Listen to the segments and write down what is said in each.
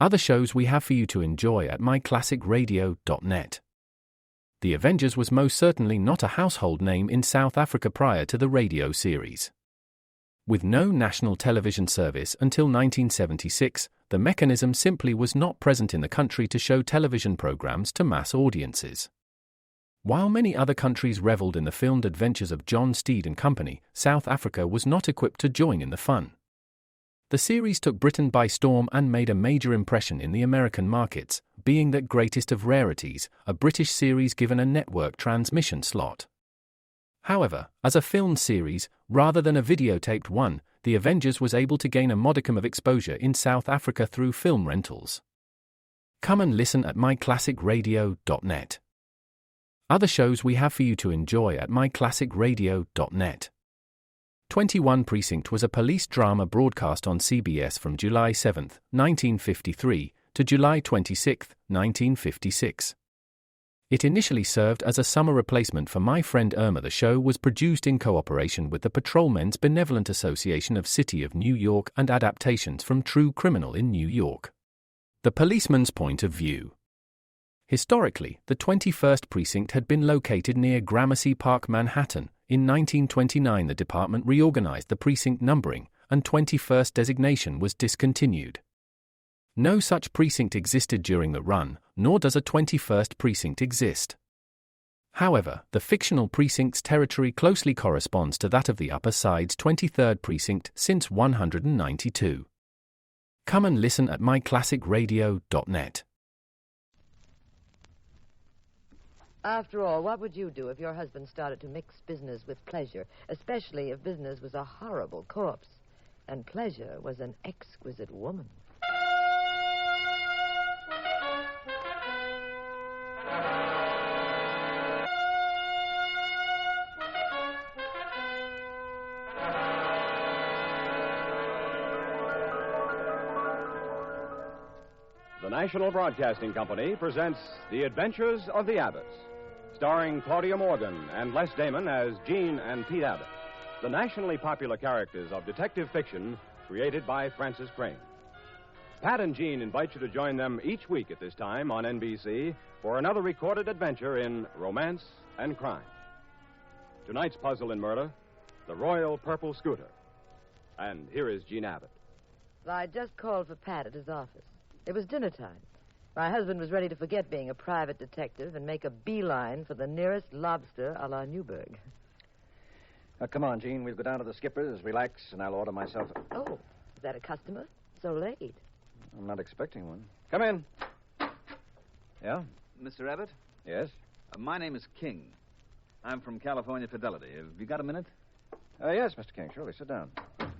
Other shows we have for you to enjoy at myclassicradio.net. The Avengers was most certainly not a household name in South Africa prior to the radio series. With no national television service until 1976, the mechanism simply was not present in the country to show television programs to mass audiences. While many other countries reveled in the filmed adventures of John Steed and company, South Africa was not equipped to join in the fun. The series took Britain by storm and made a major impression in the American markets, being that greatest of rarities, a British series given a network transmission slot. However, as a filmed series, rather than a videotaped one, The Avengers was able to gain a modicum of exposure in South Africa through film rentals. Come and listen at myclassicradio.net. Other shows we have for you to enjoy at myclassicradio.net. 21 Precinct was a police drama broadcast on CBS from July 7, 1953, to July 26, 1956. It initially served as a summer replacement for My Friend Irma. The show was produced in cooperation with the Patrolmen's Benevolent Association of City of New York and adaptations from True Criminal in New York. The Policeman's Point of View. Historically, the 21st Precinct had been located near Gramercy Park, Manhattan. In 1929, the department reorganized the precinct numbering, and 21st designation was discontinued. No such precinct existed during the run, nor does a 21st precinct exist. However, the fictional precinct's territory closely corresponds to that of the Upper Side's 23rd precinct since 192. Come and listen at myclassicradio.net. After all, what would you do if your husband started to mix business with pleasure, especially if business was a horrible corpse and pleasure was an exquisite woman? The National Broadcasting Company presents The Adventures of the Abbotts, starring Claudia Morgan and Les Damon as Jean and Pete Abbott, the nationally popular characters of detective fiction created by Francis Crane. Pat and Jean invite you to join them each week at this time on NBC for another recorded adventure in romance and crime. Tonight's puzzle and murder, the Royal Purple Scooter. And here is Jean Abbott. Well, I just called for Pat at his office. It was dinner time. My husband was ready to forget being a private detective and make a beeline for the nearest lobster a la Newburgh. Come on, Jean. We'll go down to the skipper's, relax, and I'll order myself Oh, is that a customer? So late. I'm not expecting one. Come in. Yeah? Mr. Abbott? Yes? My name is King. I'm from California Fidelity. Have you got a minute? Yes, Mr. King. Surely, sit down.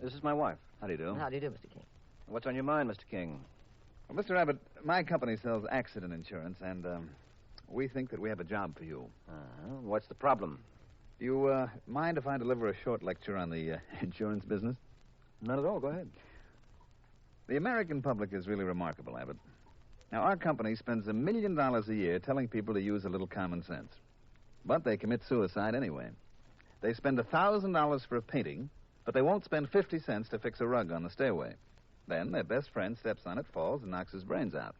This is my wife. How do you do? How do you do, Mr. King? What's on your mind, Mr. King? Well, Mr. Abbott, my company sells accident insurance, and we think that we have a job for you. What's the problem? Do you mind if I deliver a short lecture on the insurance business? Not at all. Go ahead. The American public is really remarkable, Abbott. Now, our company spends $1 million a year telling people to use a little common sense. But they commit suicide anyway. They spend $1,000 for a painting, but they won't spend 50 cents to fix a rug on the stairway. Then their best friend steps on it, falls, and knocks his brains out.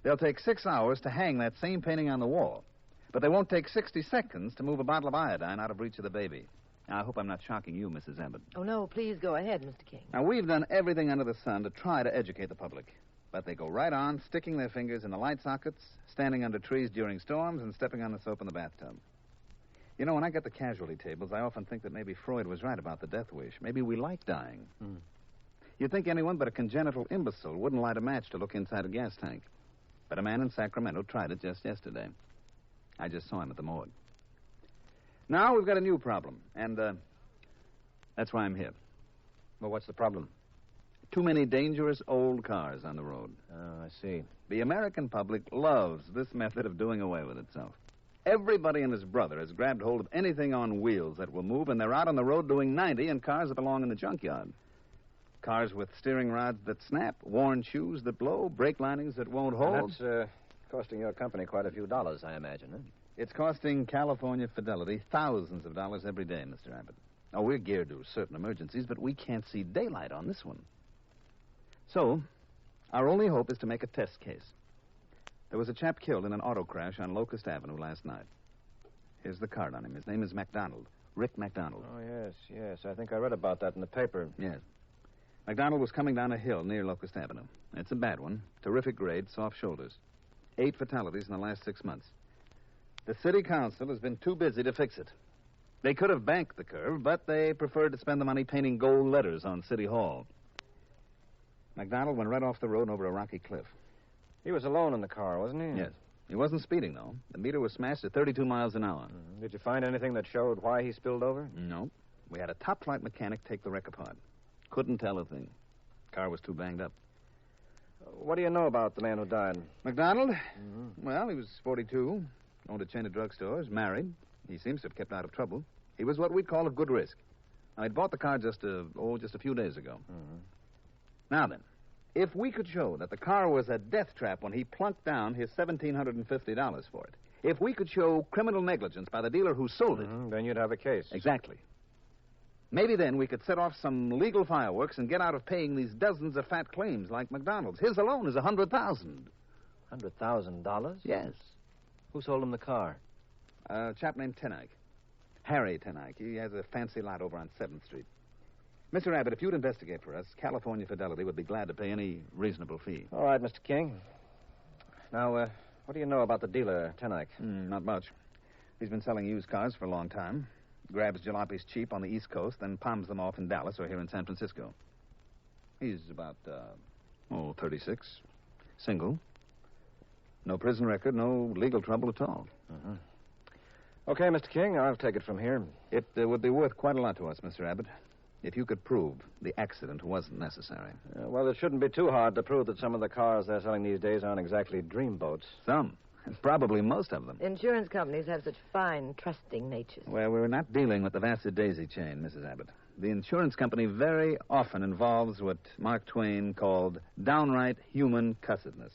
They'll take 6 hours to hang that same painting on the wall, but they won't take 60 seconds to move a bottle of iodine out of reach of the baby. Now, I hope I'm not shocking you, Mrs. Abbott. Oh, no, please go ahead, Mr. King. Now, we've done everything under the sun to try to educate the public, but they go right on sticking their fingers in the light sockets, standing under trees during storms, and stepping on the soap in the bathtub. You know, when I get the casualty tables, I often think that maybe Freud was right about the death wish. Maybe we like dying. You'd think anyone but a congenital imbecile wouldn't light a match to look inside a gas tank. But a man in Sacramento tried it just yesterday. I just saw him at the morgue. Now we've got a new problem, and that's why I'm here. Well, what's the problem? Too many dangerous old cars on the road. Oh, I see. The American public loves this method of doing away with itself. Everybody and his brother has grabbed hold of anything on wheels that will move, and they're out on the road doing 90 in cars that belong in the junkyard. Cars with steering rods that snap, worn shoes that blow, brake linings that won't hold. That's costing your company quite a few dollars, I imagine, huh? It's costing California Fidelity thousands of dollars every day, Mr. Abbott. Oh, we're geared to certain emergencies, but we can't see daylight on this one. So, Our only hope is to make a test case. There was a chap killed in an auto crash on Locust Avenue last night. Here's the card on him. His name is MacDonald. Rick MacDonald. Oh, yes. I think I read about that in the paper. Yes. MacDonald was coming down a hill near Locust Avenue. It's a bad one. Terrific grade, soft shoulders. 8 fatalities in the last 6 months. The city council has been too busy to fix it. They could have banked the curve, but they preferred to spend the money painting gold letters on City Hall. MacDonald went right off the road and over a rocky cliff. He was alone in the car, wasn't he? Yes. He wasn't speeding, though. The meter was smashed at 32 miles an hour. Did you find anything that showed why he spilled over? No. We had a top-flight mechanic take the wreck apart. Couldn't tell a thing. Car was too banged up. What do you know about the man who died? MacDonald? Well, he was 42, owned a chain of drugstores, married. He seems to have kept out of trouble. He was what we'd call a good risk. Now, he'd bought the car just a few days ago. Now then, if we could show that the car was a death trap when he plunked down his $1,750 for it, if we could show criminal negligence by the dealer who sold it... Then you'd have a case. Exactly. Maybe then we could set off some legal fireworks and get out of paying these dozens of fat claims like MacDonald's. His alone is $100,000. $100,000? Yes. Who sold him the car? A chap named Tenike. Harry Tenike. He has a fancy lot over on 7th Street. Mr. Abbott, if you'd investigate for us, California Fidelity would be glad to pay any reasonable fee. All right, Mr. King. Now, what do you know about the dealer, Tenike? Not much. He's been selling used cars for a long time. Grabs jalopies cheap on the East Coast, then palms them off in Dallas or here in San Francisco. He's about, 36. Single. No prison record, no legal trouble at all. Okay, Mr. King, I'll take it from here. It would be worth quite a lot to us, Mr. Abbott, if you could prove the accident wasn't necessary. Well, it shouldn't be too hard to prove that some of the cars they're selling these days aren't exactly dreamboats. Some. Probably most of them. Insurance companies have such fine, trusting natures. Well, we're not dealing with the Vassar Daisy chain, Mrs. Abbott. The insurance company very often involves what Mark Twain called downright human cussedness.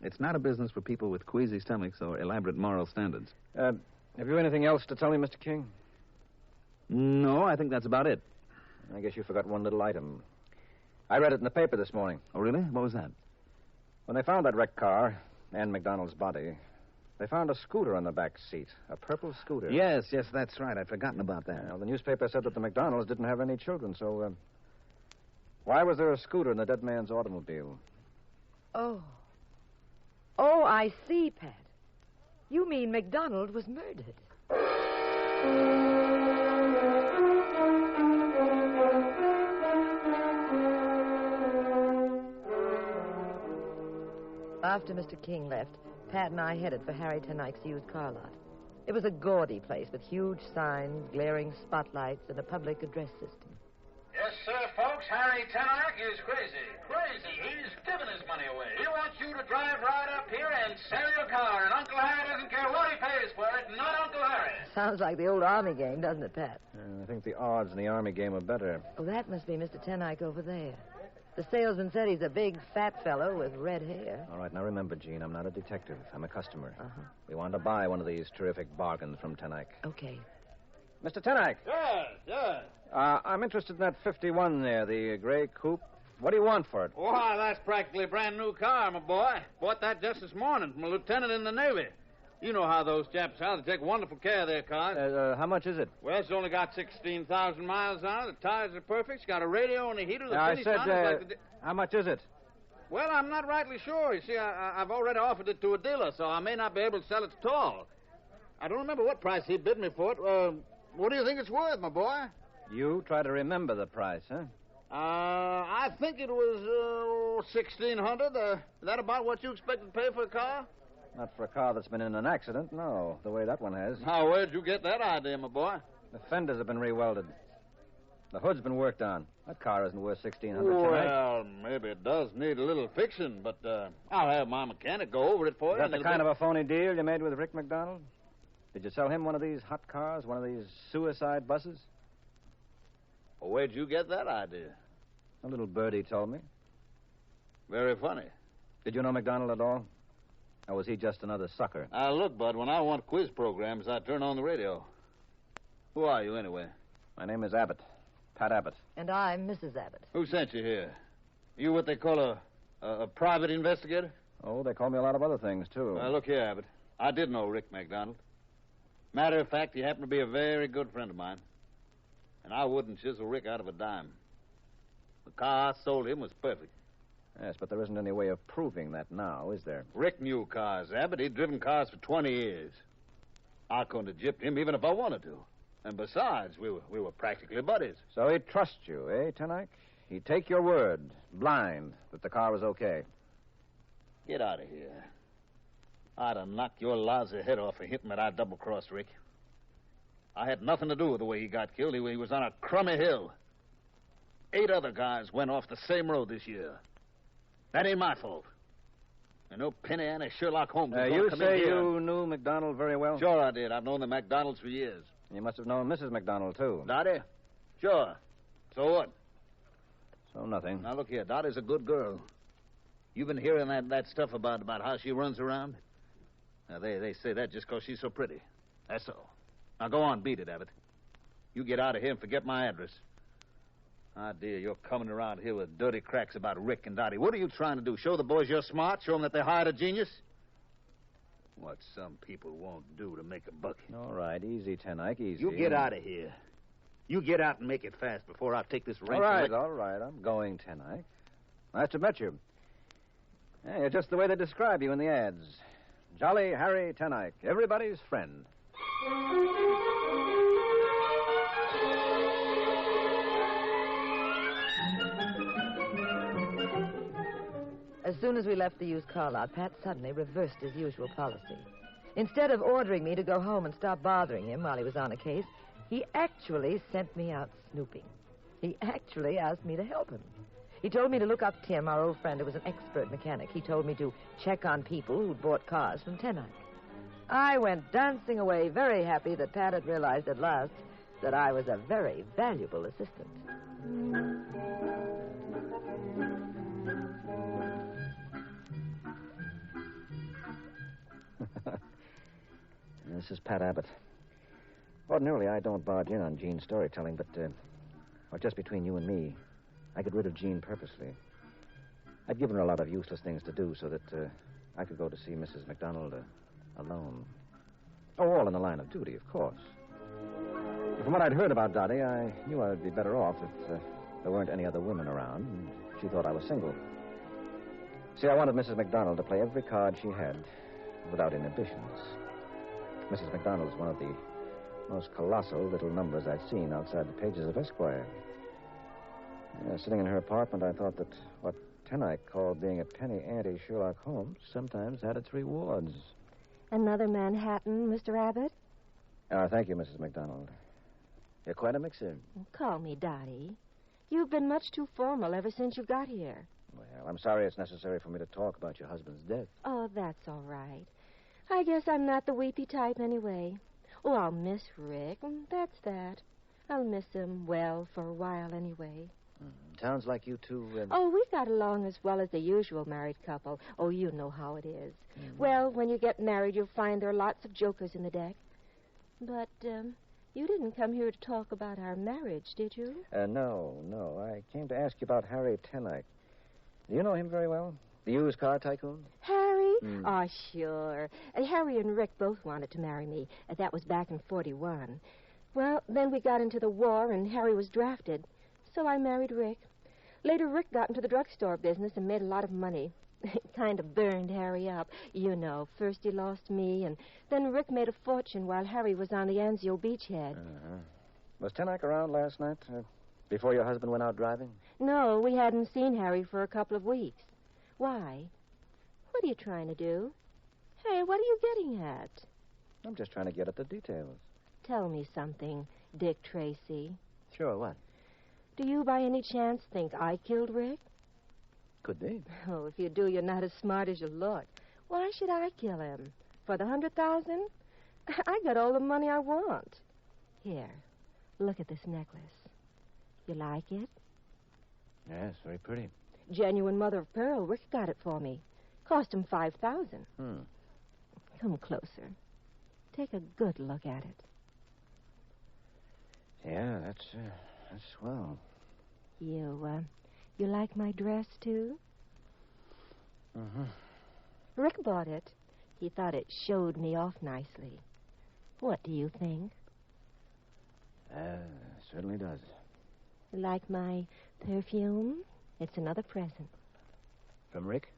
It's not a business for people with queasy stomachs or elaborate moral standards. Have you anything else to tell me, Mr. King? No, I think that's about it. I guess you forgot one little item. I read it in the paper this morning. Oh, really? What was that? When they found that wrecked car and MacDonald's body, they found a scooter on the back seat, a purple scooter. Yes, that's right. I'd forgotten about that. Well, the newspaper said that the MacDonalds didn't have any children, so why was there a scooter in the dead man's automobile? Oh, I see, Pat. You mean MacDonald was murdered. After Mr. King left, Pat and I headed for Harry Tenike's used car lot. It was a gaudy place with huge signs, glaring spotlights, and a public address system. Yes, sir, folks. Harry Tenike is crazy. Crazy. He's giving his money away. He wants you to drive right up here and sell your car, and Uncle Harry doesn't care what he pays for it, not Uncle Harry. Sounds like the old Army game, doesn't it, Pat? I think the odds in the Army game are better. Oh, that must be Mr. Tenike over there. The salesman said he's a big, fat fellow with red hair. All right, now remember, Gene, I'm not a detective. I'm a customer. We want to buy one of these terrific bargains from Tenike. Okay. Mr. Tenike. Yes. I'm interested in that 51 there, the gray coupe. What do you want for it? Why, that's practically a brand new car, my boy. Bought that just this morning from a lieutenant in the Navy. You know how those chaps are. They take wonderful care of their cars. How much is it? Well, it's only got 16,000 miles on it. The tires are perfect. It's got a radio and a heater. The I finish said, on it's like the... how much is it? Well, I'm not rightly sure. You see, I've already offered it to a dealer, so I may not be able to sell it at all. I don't remember what price he bid me for it. What do you think it's worth, my boy? You try to remember the price, huh? I think it was $1,600. Is that about what you expected to pay for a car? Not for a car that's been in an accident, no, the way that one has. Now, where'd you get that idea, my boy? The fenders have been rewelded. The hood's been worked on. That car isn't worth $1,600 tonight. Well, maybe it does need a little fixing, but I'll have my mechanic go over it for you. Is that the kind of a phony deal you made with Rick MacDonald? Did you sell him one of these hot cars, one of these suicide buses? Well, where'd you get that idea? A little birdie told me. Very funny. Did you know MacDonald at all? Or was he just another sucker? Look, Bud, when I want quiz programs, I turn on the radio. Who are you, anyway? My name is Abbott. Pat Abbott. And I'm Mrs. Abbott. Who sent you here? You what they call a A private investigator? Oh, they call me a lot of other things, too. Look here, Abbott. I did know Rick McDonald. Matter of fact, he happened to be a very good friend of mine. And I wouldn't chisel Rick out of a dime. The car I sold him was perfect. Yes, but there isn't any way of proving that now, is there? Rick knew cars, Abbott. He'd driven cars for 20 years. I couldn't have gypped him even if I wanted to. And besides, we were practically buddies. So he'd trust you, eh, Tenike? He'd take your word, blind, that the car was okay. Get out of here. I'd have knocked your lousy head off for hinting that I double-crossed Rick. I had nothing to do with the way he got killed. He was on a crummy hill. 8 other guys went off the same road this year. That ain't my fault. And no Penny Annie Sherlock Holmes. You say you knew McDonald very well? Sure I did. I've known the McDonalds for years. You must have known Mrs. McDonald, too. Dottie? Sure. So what? So nothing. Now, look here. Dottie's a good girl. You've been hearing that stuff about how she runs around? Now, they say that just because she's so pretty. That's all. Now, go on, beat it, Abbott. You get out of here and forget my address. Ah, dear, you're coming around here with dirty cracks about Rick and Dottie. What are you trying to do? Show the boys you're smart? Show them that they hired a genius? What some people won't do to make a buck. All right, easy, Tenike, easy. You get out of here. You get out and make it fast before I take this wrench. All right, I'm going, Tenike. Nice to meet you. Yeah, you're just the way they describe you in the ads. Jolly Harry Tenike, everybody's friend. As soon as we left the used car lot, Pat suddenly reversed his usual policy. Instead of ordering me to go home and stop bothering him while he was on a case, he actually sent me out snooping. He actually asked me to help him. He told me to look up Tim, our old friend who was an expert mechanic. He told me to check on people who'd bought cars from Tenike. I went dancing away, very happy that Pat had realized at last that I was a very valuable assistant. This is Pat Abbott. Ordinarily, I don't barge in on Gene's storytelling, but, just between you and me, I got rid of Gene purposely. I'd given her a lot of useless things to do so that I could go to see Mrs. McDonald alone. Oh, all in the line of duty, of course. From what I'd heard about Dottie, I knew I'd be better off if there weren't any other women around, and she thought I was single. See, I wanted Mrs. McDonald to play every card she had without inhibitions. Mrs. McDonald is one of the most colossal little numbers I've seen outside the pages of Esquire. Sitting in her apartment, I thought that what Tenike called being a penny ante Sherlock Holmes sometimes had its rewards. Another Manhattan, Mr. Abbott? Thank you, Mrs. McDonald. You're quite a mixer. Call me Dottie. You've been much too formal ever since you got here. Well, I'm sorry it's necessary for me to talk about your husband's death. Oh, that's all right. I guess I'm not the weepy type anyway. Oh, I'll miss Rick. That's that. I'll miss him, well, for a while anyway. Sounds like you two... Oh, we got along as well as the usual married couple. Oh, you know how it is. Well, when you get married, you'll find there are lots of jokers in the deck. But, you didn't come here to talk about our marriage, did you? No. I came to ask you about Harry Tenike. Do you know him very well? The used car tycoon? Harry? Oh, sure. Harry and Rick both wanted to marry me. That was back in 41. Well, then we got into the war, and Harry was drafted. So I married Rick. Later, Rick got into the drugstore business and made a lot of money. It kind of burned Harry up. You know, first he lost me, and then Rick made a fortune while Harry was on the Anzio beachhead. Was Tenike around last night, before your husband went out driving? No, we hadn't seen Harry for a couple of weeks. Why? What are you trying to do? Hey, what are you getting at? I'm just trying to get at the details. Tell me something, Dick Tracy. Sure, what? Do you by any chance think I killed Rick? Could be. Oh, if you do, you're not as smart as you look. Why should I kill him? For the 100,000? I got all the money I want. Here, look at this necklace. You like it? Yes, very pretty. Genuine mother of pearl. Rick got it for me. Cost him $5,000. Come closer. Take a good look at it. Yeah, that's swell. You like my dress, too? Mm-hmm. Rick bought it. He thought it showed me off nicely. What do you think? Certainly does. Like my perfume? It's another present. From Rick?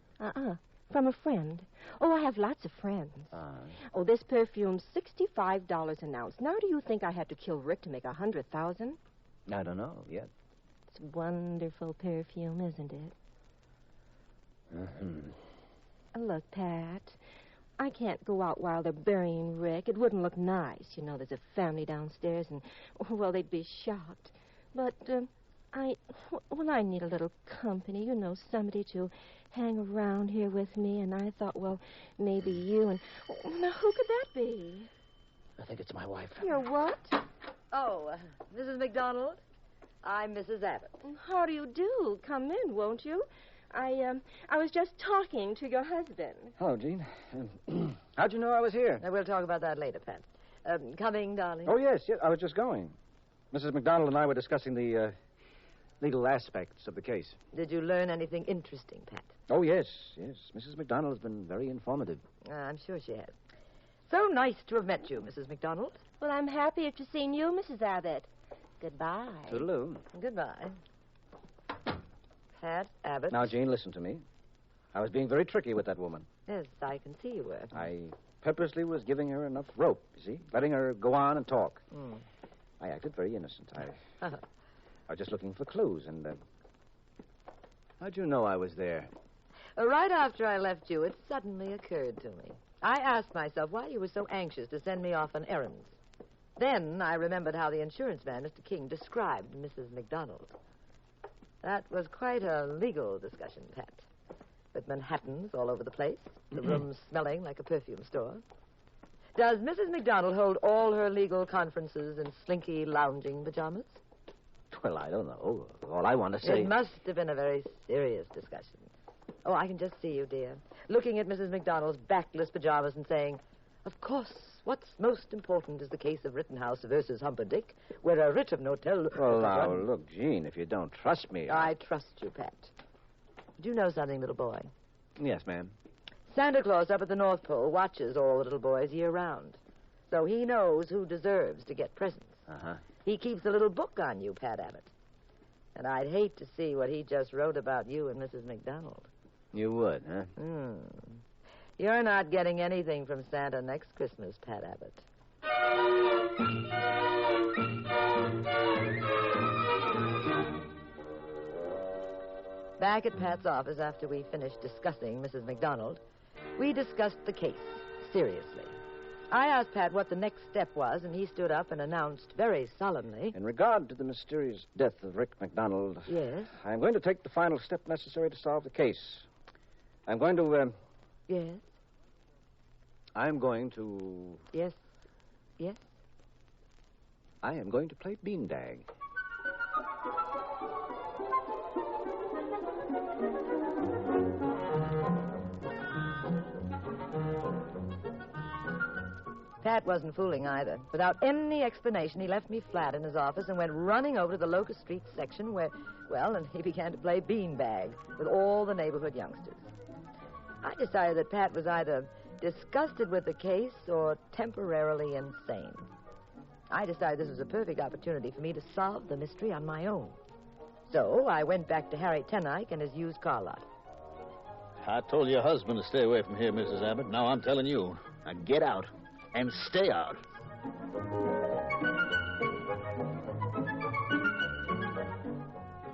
From a friend. Oh, I have lots of friends. Oh, this perfume's $65 an ounce. Now, do you think I had to kill Rick to make 100,000? I don't know yet. It's wonderful perfume, isn't it? Mm-hmm. Look, Pat, I can't go out while they're burying Rick. It wouldn't look nice. You know, there's a family downstairs, and, well, they'd be shocked. But, I need a little company, you know, somebody to hang around here with me, and I thought, well, maybe you and... Now, who could that be? I think it's my wife. Your what? Oh, Mrs. McDonald? I'm Mrs. Abbott. How do you do? Come in, won't you? I was just talking to your husband. Hello, Jean. How'd you know I was here? Now, we'll talk about that later, Pat. Coming, darling? Oh, yes. I was just going. Mrs. McDonald and I were discussing the legal aspects of the case. Did you learn anything interesting, Pat? Oh, yes. Mrs. McDonald has been very informative. I'm sure she has. So nice to have met you, Mrs. McDonald. Well, I'm happier to see you, Mrs. Abbott. Goodbye. Toodaloo. Goodbye. Pat Abbott. Now, Jean, listen to me. I was being very tricky with that woman. Yes, I can see you were. I purposely was giving her enough rope, you see, letting her go on and talk. I acted very innocent. I was just looking for clues, and... how'd you know I was there? Right after I left you, it suddenly occurred to me. I asked myself why you were so anxious to send me off on errands. Then I remembered how the insurance man, Mr. King, described Mrs. McDonald. That was quite a legal discussion, Pat. With Manhattans all over the place, the room smelling like a perfume store. Does Mrs. McDonald hold all her legal conferences in slinky lounging pajamas? Well, I don't know. All I want to say... It must have been a very serious discussion. Oh, I can just see you, dear, looking at Mrs. McDonald's backless pajamas and saying, of course, what's most important is the case of Rittenhouse versus Humperdinck, where a writ of notel... Well, now, look, Jean, if you don't trust me... I trust you, Pat. Do you know something, little boy? Yes, ma'am. Santa Claus up at the North Pole watches all the little boys year-round. So he knows who deserves to get presents. Uh-huh. He keeps a little book on you, Pat Abbott. And I'd hate to see what he just wrote about you and Mrs. McDonald. You would, huh? You're not getting anything from Santa next Christmas, Pat Abbott. Back at Pat's office after we finished discussing Mrs. McDonald, we discussed the case, seriously. I asked Pat what the next step was, and he stood up and announced very solemnly... In regard to the mysterious death of Rick McDonald... Yes? I'm going to take the final step necessary to solve the case. I'm going to, Yes? I'm going to... Yes? Yes? I am going to play beanbag. Pat wasn't fooling either. Without any explanation, he left me flat in his office and went running over to the Locust Street section where, and he began to play beanbag with all the neighborhood youngsters. I decided that Pat was either disgusted with the case or temporarily insane. I decided this was a perfect opportunity for me to solve the mystery on my own. So I went back to Harry Tenike and his used car lot. I told your husband to stay away from here, Mrs. Abbott. Now I'm telling you. Now get out and stay out.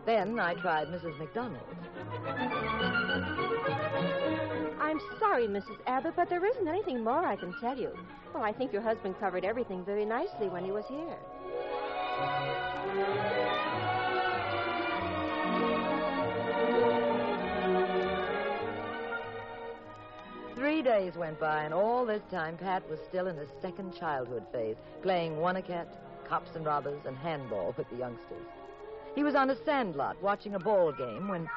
Then I tried Mrs. McDonald. I'm sorry, Mrs. Abbott, but there isn't anything more I can tell you. Well, I think your husband covered everything very nicely when he was here. 3 days went by, and all this time Pat was still in his second childhood phase, playing one-a-cat, cops and robbers, and handball with the youngsters. He was on a sandlot watching a ball game when...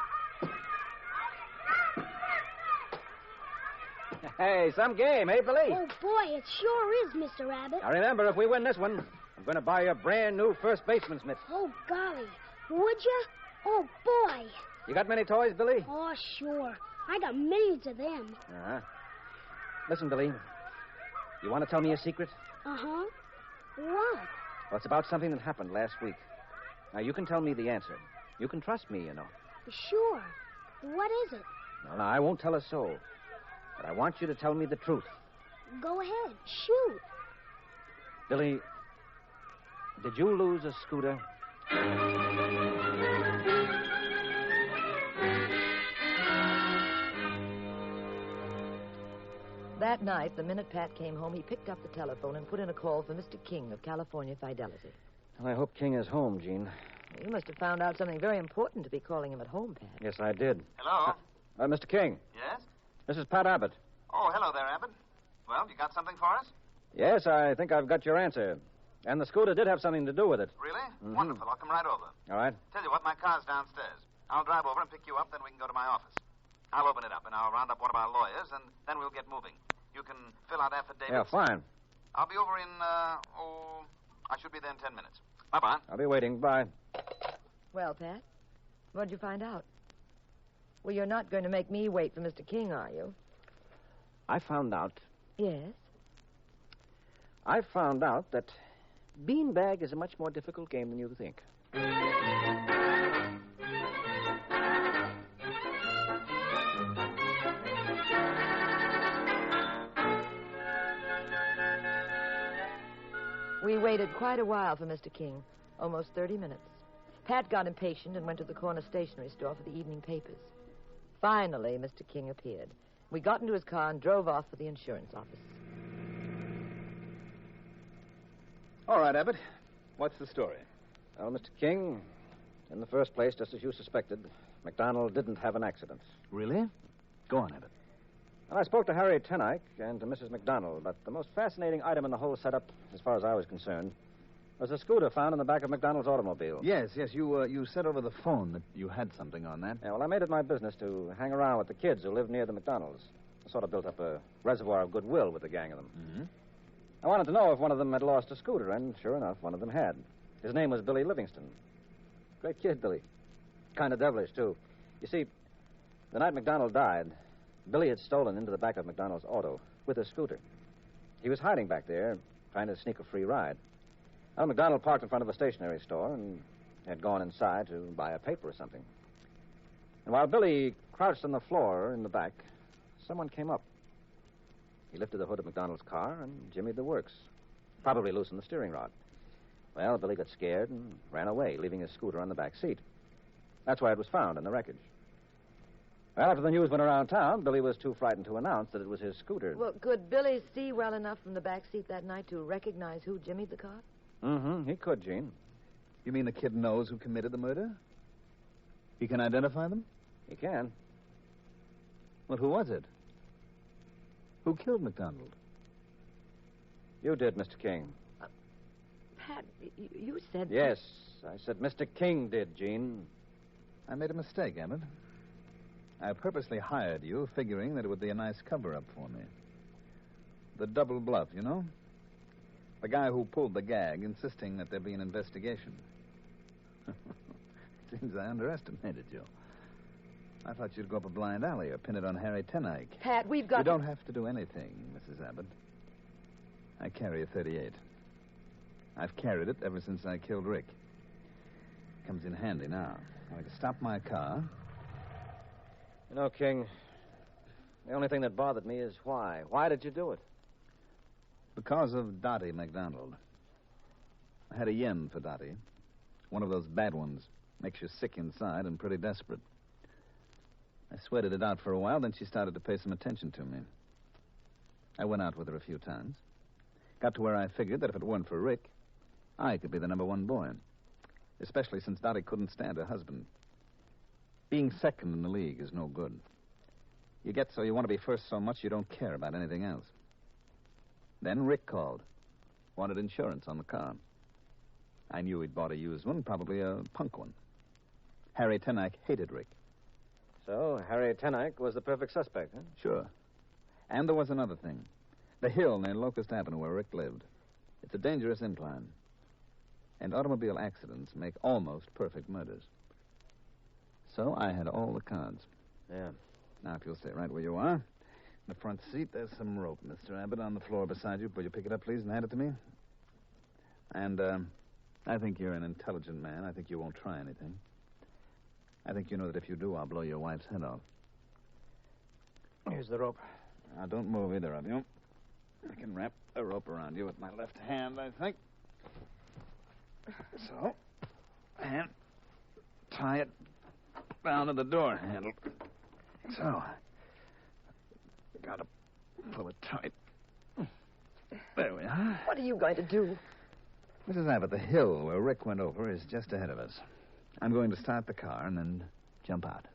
Hey, some game, eh, Billy? Oh, boy, it sure is, Mr. Abbott. Now, remember, if we win this one, I'm going to buy you a brand new first baseman's mitt. Oh, golly. Would you? Oh, boy. You got many toys, Billy? Oh, sure. I got millions of them. Uh-huh. Listen, Billy. You want to tell me a secret? Uh-huh. What? Well, it's about something that happened last week. Now, you can tell me the answer. You can trust me, you know. Sure. What is it? Well, now, I won't tell a soul. But I want you to tell me the truth. Go ahead. Shoot. Billy, did you lose a scooter? That night, the minute Pat came home, he picked up the telephone and put in a call for Mr. King of California Fidelity. Well, I hope King is home, Gene. You must have found out something very important to be calling him at home, Pat. Yes, I did. Hello? Mr. King, Yes? this is Pat Abbott. Oh, hello there, Abbott. Well, you got something for us? Yes, I think I've got your answer. And the scooter did have something to do with it. Really? Mhm. Wonderful. I'll come right over. All right. Tell you what, my car's downstairs. I'll drive over and pick you up, then we can go to my office. I'll open it up, and I'll round up one of our lawyers, and then we'll get moving. You can fill out affidavits. Yeah, fine. I'll be over in, I should be there in 10 minutes. Bye-bye. I'll be waiting. Bye. Well, Pat, what'd you find out? Well, you're not going to make me wait for Mr. King, are you? I found out Yes. that beanbag is a much more difficult game than you think. We waited quite a while for Mr. King, almost 30 minutes. Pat got impatient and went to the corner stationery store for the evening papers. Finally, Mr. King appeared. We got into his car and drove off for the insurance office. All right, Abbott. What's the story? Well, Mr. King, in the first place, just as you suspected, McDonald didn't have an accident. Really? Go on, Abbott. And I spoke to Harry Tenike and to Mrs. McDonald, but the most fascinating item in the whole setup, as far as I was concerned, was a scooter found in the back of McDonald's automobile. Yes. You said over the phone that you had something on that. Yeah, well, I made it my business to hang around with the kids who lived near the McDonald's. I sort of built up a reservoir of goodwill with the gang of them. Mm-hmm. I wanted to know if one of them had lost a scooter, and sure enough, one of them had. His name was Billy Livingston. Great kid, Billy. Kind of devilish, too. You see, the night McDonald died, Billy had stolen into the back of McDonald's auto with a scooter. He was hiding back there, trying to sneak a free ride. Well, McDonald parked in front of a stationery store and had gone inside to buy a paper or something. And while Billy crouched on the floor in the back, someone came up. He lifted the hood of McDonald's car and jimmied the works. Probably loosened the steering rod. Well, Billy got scared and ran away, leaving his scooter on the back seat. That's why it was found in the wreckage. Well, after the news went around town, Billy was too frightened to announce that it was his scooter. Well, could Billy see well enough from the back seat that night to recognize who jimmied the car? Mm-hmm. He could, Gene. You mean the kid knows who committed the murder? He can identify them? He can. Well, who was it? Who killed McDonald? You did, Mr. King. Pat, you said... Yes, I said Mr. King did, Gene. I made a mistake, Abbott. I purposely hired you, figuring that it would be a nice cover-up for me. The double bluff, you know? The guy who pulled the gag, insisting that there be an investigation. Seems I underestimated you. I thought you'd go up a blind alley or pin it on Harry Tenike. Pat, we've got... You don't have to do anything, Mrs. Abbott. I carry a .38. I've carried it ever since I killed Rick. Comes in handy now. I can stop my car. You know, King, the only thing that bothered me is why. Why did you do it? Because of Dottie McDonald. I had a yen for Dottie. One of those bad ones. Makes you sick inside and pretty desperate. I sweated it out for a while, then she started to pay some attention to me. I went out with her a few times. Got to where I figured that if it weren't for Rick, I could be the number one boy. Especially since Dottie couldn't stand her husband. Being second in the league is no good. You get so you want to be first so much you don't care about anything else. Then Rick called. Wanted insurance on the car. I knew he'd bought a used one, probably a punk one. Harry Tenike hated Rick. So, Harry Tenike was the perfect suspect, huh? Sure. And there was another thing. The hill near Locust Avenue where Rick lived. It's a dangerous incline. And automobile accidents make almost perfect murders. So I had all the cards. Yeah. Now, if you'll stay right where you are. In the front seat, there's some rope, Mr. Abbott, on the floor beside you. Will you pick it up, please, and hand it to me? And, I think you're an intelligent man. I think you won't try anything. I think you know that if you do, I'll blow your wife's head off. Here's the rope. Now, don't move, either of you. I can wrap a rope around you with my left hand, I think. So, and tie it down to the door handle. So, gotta pull it tight. There we are. What are you going to do? Mrs. Abbott, the hill where Rick went over is just ahead of us. I'm going to start the car and then jump out.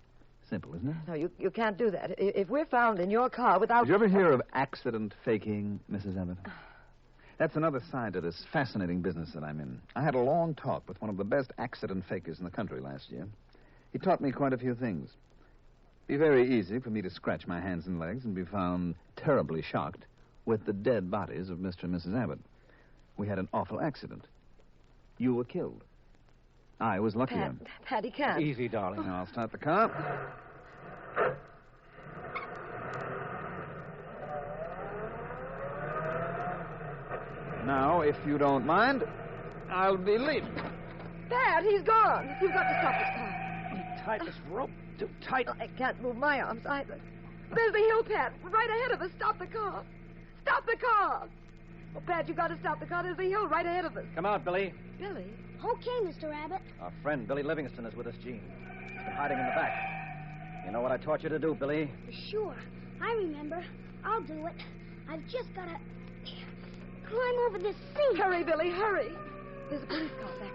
Simple, isn't it? No, you can't do that. If we're found in your car without... Did you ever hear of accident faking, Mrs. Abbott? That's another side to this fascinating business that I'm in. I had a long talk with one of the best accident fakers in the country last year. He taught me quite a few things. It'd be very easy for me to scratch my hands and legs and be found terribly shocked with the dead bodies of Mr. and Mrs. Abbott. We had an awful accident. You were killed. I was luckier. Pat, he can't. Easy, darling. Now, I'll start the car. Now, if you don't mind, I'll be leaving. Pat, he's gone. You've got to stop this car. Tight this rope. Too tight. I can't move my arms either. There's the hill, Pat. Right ahead of us. Stop the car. Stop the car. Oh, Pat, you've got to stop the car. There's the hill right ahead of us. Come out, Billy. Billy? Okay, Mr. Abbott. Our friend Billy Livingston is with us, Gene. He's been hiding in the back. You know what I taught you to do, Billy? Sure. I remember. I'll do it. I've just got to climb over this seat. Hurry, Billy, hurry. There's a police car back.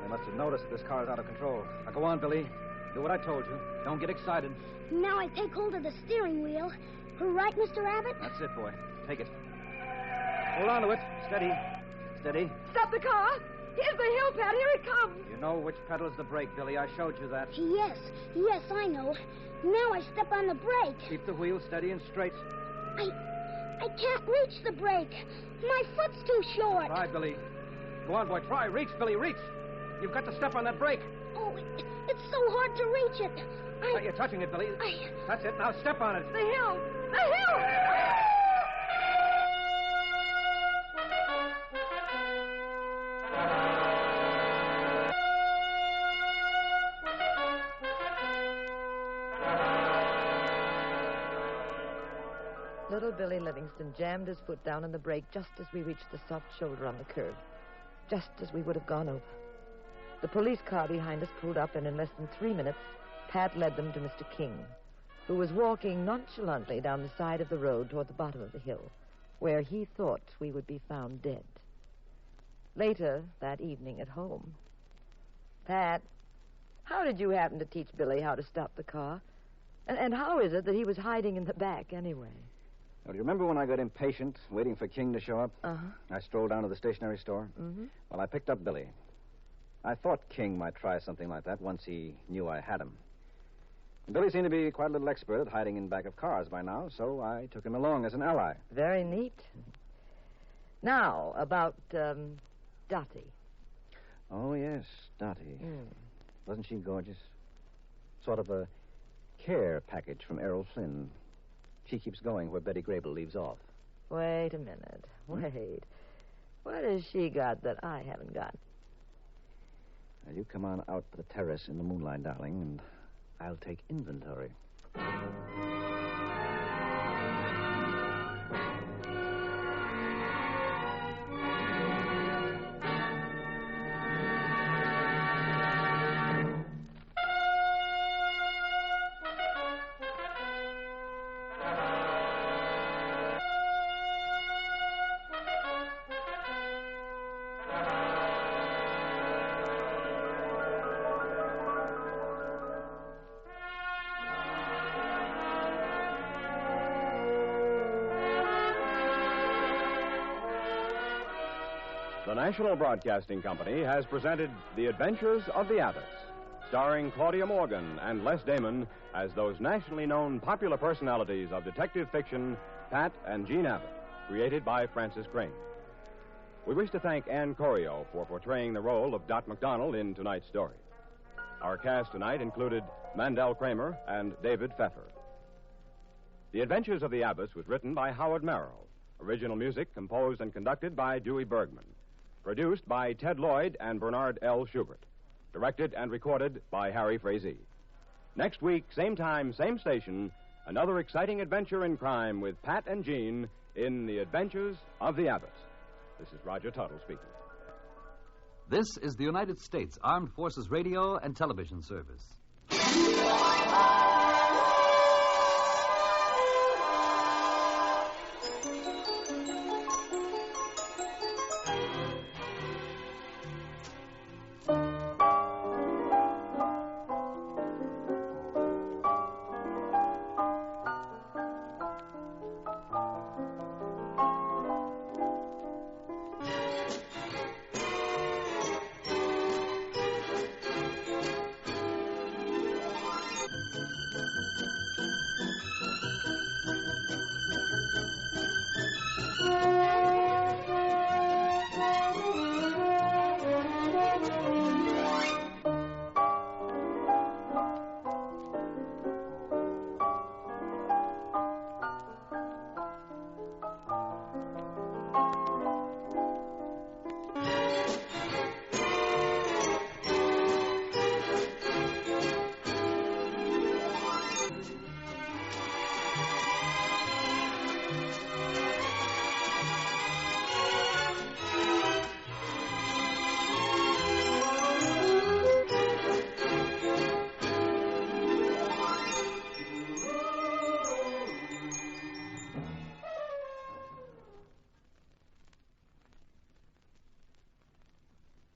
They must have noticed this car is out of control. Now, go on, Billy. Do what I told you. Don't get excited. Now I take hold of the steering wheel. Right, Mr. Abbott? That's it, boy. Take it. Hold on to it. Steady. Steady. Stop the car. Here's the hill, Pat. Here it comes. You know which pedal's the brake, Billy. I showed you that. Yes, I know. Now I step on the brake. Keep the wheel steady and straight. I can't reach the brake. My foot's too short. Try, Billy. Go on, boy. Try. Reach, Billy. Reach. You've got to step on that brake. Oh, it's so hard to reach it. You're touching it, Billy. That's it. Now step on it. The hill. The hill. Little Billy Livingston jammed his foot down on the brake just as we reached the soft shoulder on the curve. Just as we would have gone over. The police car behind us pulled up, and in less than 3 minutes, Pat led them to Mr. King, who was walking nonchalantly down the side of the road toward the bottom of the hill, where he thought we would be found dead. Later that evening at home. Pat, how did you happen to teach Billy how to stop the car? And how is it that he was hiding in the back anyway? Well, do you remember when I got impatient, waiting for King to show up? Uh-huh. I strolled down to the stationery store. Mm-hmm. Well, I picked up Billy. I thought King might try something like that once he knew I had him. Billy seemed to be quite a little expert at hiding in back of cars by now, so I took him along as an ally. Very neat. Now, about, Dottie. Oh, yes, Dottie. Wasn't she gorgeous? Sort of a care package from Errol Flynn. She keeps going where Betty Grable leaves off. Wait a minute. Wait. What has she got that I haven't got? Now, you come on out to the terrace in the moonlight, darling, and I'll take inventory. The National Broadcasting Company has presented The Adventures of the Aotas, starring Claudia Morgan and Les Damon as those nationally known popular personalities of detective fiction, Pat and Jean Abbott, created by Francis Crane. We wish to thank Ann Corio for portraying the role of Dot McDonald in tonight's story. Our cast tonight included Mandel Kramer and David Pfeffer. The Adventures of the Abbotts was written by Howard Merrill. Original music composed and conducted by Dewey Bergman. Produced by Ted Lloyd and Bernard L. Schubert. Directed and recorded by Harry Frazee. Next week, same time, same station, another exciting adventure in crime with Pat and Jean in The Adventures of the Abbotts. This is Roger Tuttle speaking. This is the United States Armed Forces Radio and Television Service.